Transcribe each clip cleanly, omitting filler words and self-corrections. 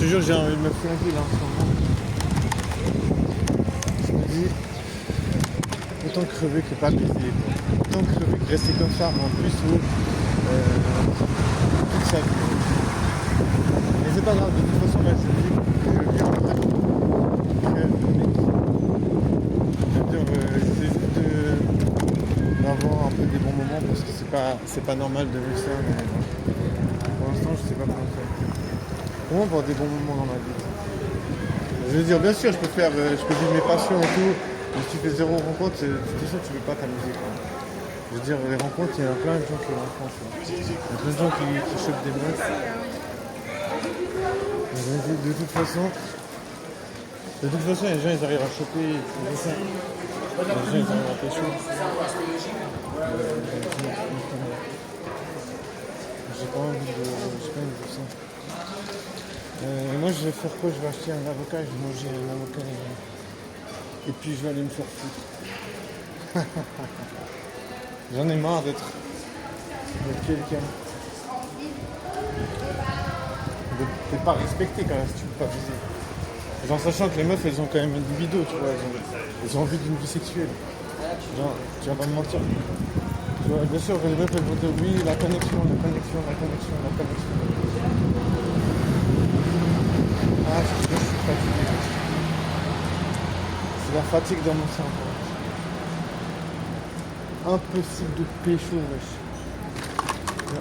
te jure, j'ai envie de me flinguer là en ce moment. Je me dis, autant crever que pas baiser, quoi. Autant crever que rester comme ça, en plus où toute sa vie. Mais c'est pas grave, de toute façon, là, je vis en vrai. J'essaie juste d'avoir un peu des bons moments parce que c'est pas normal de vivre ça. Mais pour l'instant, je sais pas comment faire. Comment avoir des bons moments dans ma vie? Je veux dire, bien sûr, je peux vivre mes passions et tout. Mais si tu fais zéro rencontre, de toute façon, tu peux pas t'amuser, quoi. Je veux dire, les rencontres, il y a plein de gens qui rencontrent. Il y a plein de gens qui chopent des meufs. De toute façon, les gens, ils arrivent à choper. Les gens, ils arrivent à pécho. J'ai pas envie de ça. Moi, je vais faire quoi? Je vais acheter un avocat, je vais manger un avocat. Et puis, je vais aller me faire foutre. J'en ai marre d'être quelqu'un. T'es pas respecté quand même si tu peux pas viser. Genre sachant que les meufs elles ont quand même une libido, tu vois, elles ont envie d'une vie sexuelle. Genre, tu vas pas me mentir. Tu vois, bien sûr, les meufs elles vont dire oui, la connexion. Ah, je suis fatigué. C'est la fatigue dans mon cerveau. Impossible de pécho, wesh.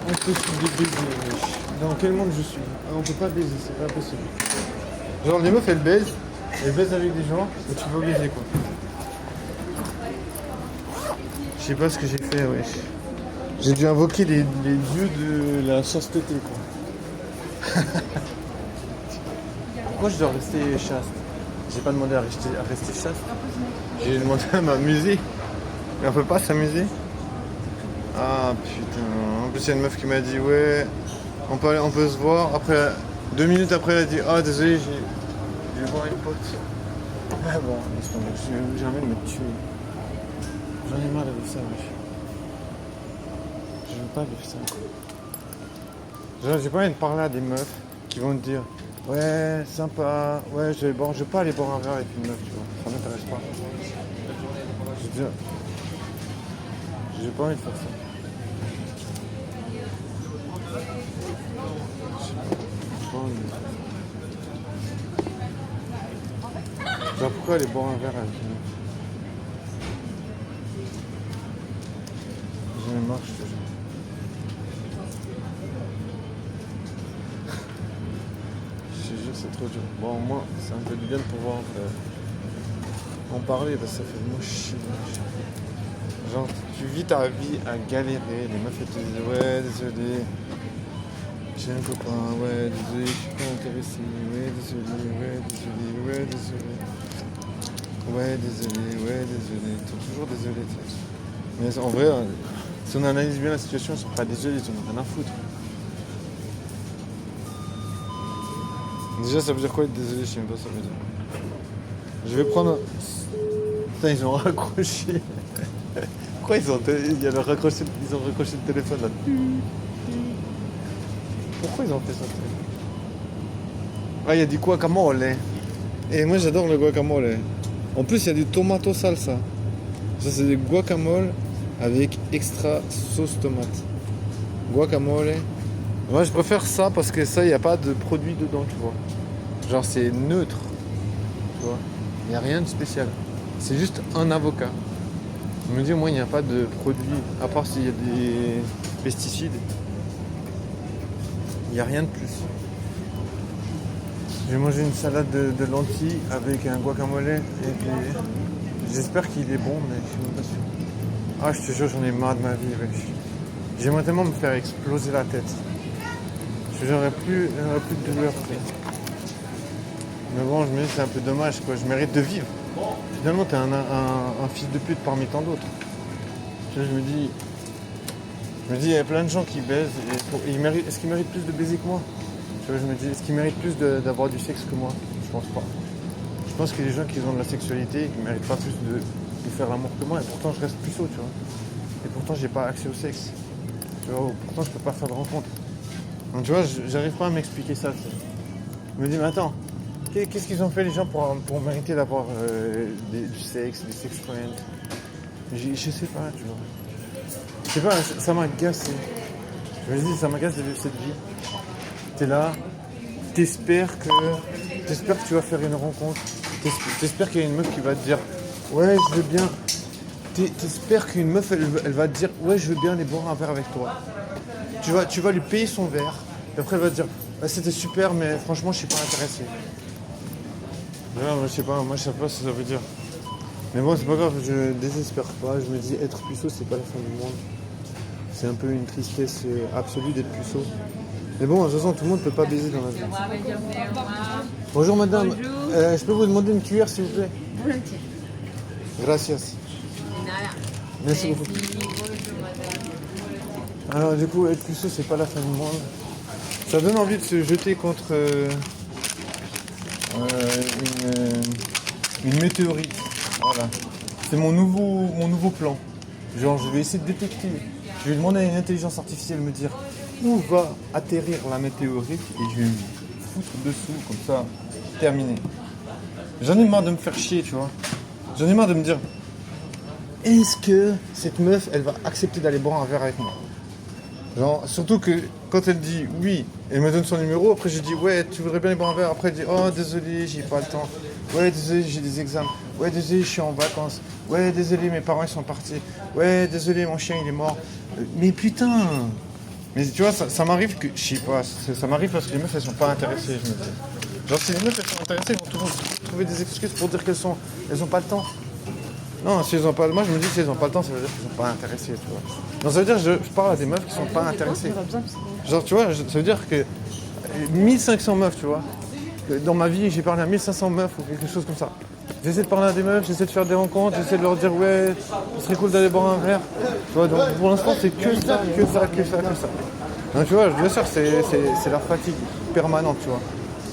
Impossible de baiser, wesh. Dans quel monde je suis? On peut pas baiser, c'est pas possible. Genre les meufs elles baisent avec des gens et tu vas baiser quoi. Je sais pas ce que j'ai fait, wesh. J'ai dû invoquer les dieux de la chasteté quoi. Pourquoi je dois rester chaste? J'ai pas demandé à rester chaste. J'ai demandé à m'amuser. Mais on peut pas s'amuser? Ah putain. En plus il y a une meuf qui m'a dit ouais, on peut se voir. Après 2 minutes après elle a dit ah désolé je vais voir une pote. Ah bon, j'ai envie de me tuer. J'en ai marre de vivre ça, wesh. Je veux pas vivre ça. Genre j'ai pas envie de parler à des meufs qui vont me dire ouais sympa, ouais je vais pas aller boire un verre avec une meuf, tu vois. Ça m'intéresse pas. J'ai pas envie de faire ça. Genre pourquoi aller boire un verre avec une meuf? J'en ai marre, je te jure. Je te jure, c'est trop dur. Bon, moi, c'est un peu du bien de pouvoir en parler parce que ça fait moi chier. Genre, tu vis ta vie à galérer. Les meufs, elles te disent ouais, désolé. J'ai un copain, ouais, désolé, je suis pas intéressé. Ouais, désolé. Ouais, désolé. T'es toujours désolé, tu sais. Mais en vrai, si on analyse bien la situation, ils sont pas désolés, ils en ont rien à foutre. Déjà, ça veut dire quoi être désolé? Je sais même pas ce que ça veut dire. Je vais prendre. Putain, ils ont raccroché. Pourquoi ils ont raccroché le téléphone là? Pourquoi ils ont fait ça? Ah, il y a du guacamole. Et moi, j'adore le guacamole. En plus, il y a du tomato salsa. Ça, c'est du guacamole avec extra sauce tomate. Guacamole. Moi, je préfère ça parce que ça, il n'y a pas de produit dedans, tu vois. Genre, c'est neutre. Tu vois. Il n'y a rien de spécial. C'est juste un avocat. Je me dis, moi, il n'y a pas de produit, à part s'il y a des pesticides. Il n'y a rien de plus. J'ai mangé une salade de lentilles avec un guacamole et puis j'espère qu'il est bon, mais je suis même pas sûr. Ah, je te jure, j'en ai marre de ma vie, wesh. J'aimerais tellement me faire exploser la tête. J'aurais plus de douleur. Mais bon, je me dis c'est un peu dommage, quoi. Je mérite de vivre. Finalement, t'es un fils de pute parmi tant d'autres. Tu vois, je me dis, il y a plein de gens qui baisent. Est-ce qu'ils méritent plus de baiser que moi? Tu vois, je me dis, est-ce qu'ils méritent plus d'avoir du sexe que moi? Je pense pas. Je pense que les gens qui ont de la sexualité, ils méritent pas plus de faire l'amour que moi. Et pourtant, je reste puceau, tu vois. Et pourtant, j'ai pas accès au sexe. Tu vois, pourtant, je peux pas faire de rencontre. Donc, tu vois, j'arrive pas à m'expliquer ça. Je me dis, mais attends, qu'est-ce qu'ils ont fait les gens pour mériter d'avoir du sexe, des sex friends? Je sais pas, tu vois. Je sais pas, ça m'agace. Je me dis, ça m'agace de vivre cette vie. T'es là, t'espères que tu vas faire une rencontre. T'espères qu'il y a une meuf qui va te dire, ouais, je veux bien. T'espères qu'une meuf, elle va te dire, ouais, je veux bien aller boire un verre avec toi. Tu vas lui payer son verre. Et après, elle va te dire, bah, c'était super, mais franchement, je suis pas intéressé. Non, je sais pas, moi, je sais pas ce que ça veut dire. Mais bon, c'est pas grave, je désespère pas. Je me dis, être puceau, c'est pas la fin du monde. C'est un peu une tristesse absolue d'être puceau. Mais bon, de toute façon, tout le monde peut pas baiser dans la vie. Bonjour madame. Bonjour. Je peux vous demander une cuillère s'il vous plaît? Volontiers. Gracias. Nada. Merci beaucoup. Bonjour madame. Alors du coup, être puceau, c'est pas la fin du monde. Ça donne envie de se jeter contre une météorite. Voilà. C'est mon nouveau plan. Genre, je vais essayer de détecter. Je vais demander à une intelligence artificielle de me dire où va atterrir la météorite et je vais me foutre dessous, comme ça, terminé. J'en ai marre de me faire chier, tu vois. J'en ai marre de me dire est-ce que cette meuf, elle va accepter d'aller boire un verre avec moi? Genre, surtout que quand elle dit oui, elle me donne son numéro, après je dis ouais, tu voudrais bien aller boire un verre, après elle dit oh désolé, j'ai pas le temps, ouais désolé, j'ai des examens, ouais désolé, je suis en vacances, ouais désolé, mes parents ils sont partis, ouais désolé, mon chien il est mort. Mais putain. Mais tu vois, ça m'arrive que, je sais pas, ça m'arrive parce que les meufs elles sont pas intéressées, je me dis. Genre si les meufs elles sont intéressées, elles vont trouver des excuses pour dire elles ont pas le temps. Non, si elles ont pas, moi je me dis que si elles ont pas le temps, ça veut dire qu'elles sont pas intéressées, tu vois. Non, ça veut dire que je parle à des meufs qui sont pas intéressées. Genre, tu vois, ça veut dire que 1500 meufs, tu vois. Dans ma vie, j'ai parlé à 1500 meufs ou quelque chose comme ça. J'essaie de parler à des meufs, j'essaie de faire des rencontres, j'essaie de leur dire ouais, ce serait cool d'aller boire un verre. Tu vois, donc pour l'instant, c'est que ça. Donc, tu vois, bien sûr, c'est la fatigue permanente, tu vois.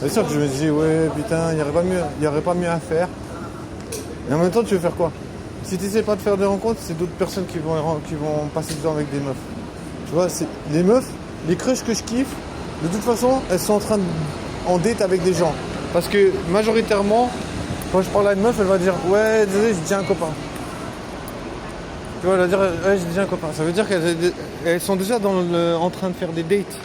Bien sûr que je me dis ouais, putain, il n'y aurait pas mieux à faire. Et en même temps, tu veux faire quoi? Si tu n'essaies pas de faire des rencontres, c'est d'autres personnes qui vont passer du temps avec des meufs. Tu vois, les meufs, les crushs que je kiffe, de toute façon, elles sont en date avec des gens. Parce que majoritairement, quand je parle à une meuf, elle va dire ouais, désolé, j'ai déjà un copain. Tu vois, elle va dire ouais, j'ai déjà un copain. Ça veut dire qu'elles sont déjà en train de faire des dates.